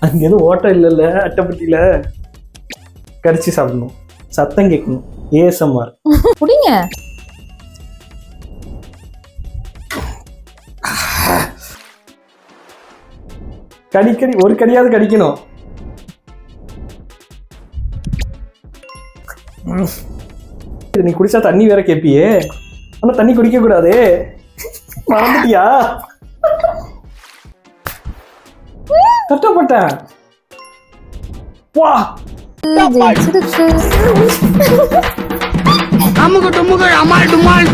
அங்க எதுவும் ஓட்டம் இல்லைல்ல அட்டைப்பட்டியில. கடிச்சு சாப்பிடணும், சத்தம் கேட்கணும், ஏஎஸ்எம்ஆர். குடிங்க. கடிக்கடி ஒரு கடியாவது கடிக்கணும். நீ குடிச்சா தண்ணி வேற கேப்பியே, ஆனா தண்ணி குடிக்க கூடாதே, மறந்துட்டியா? கஷ்டப்பட்டேன். வா அமுக டுமுக அமால் டுமால்.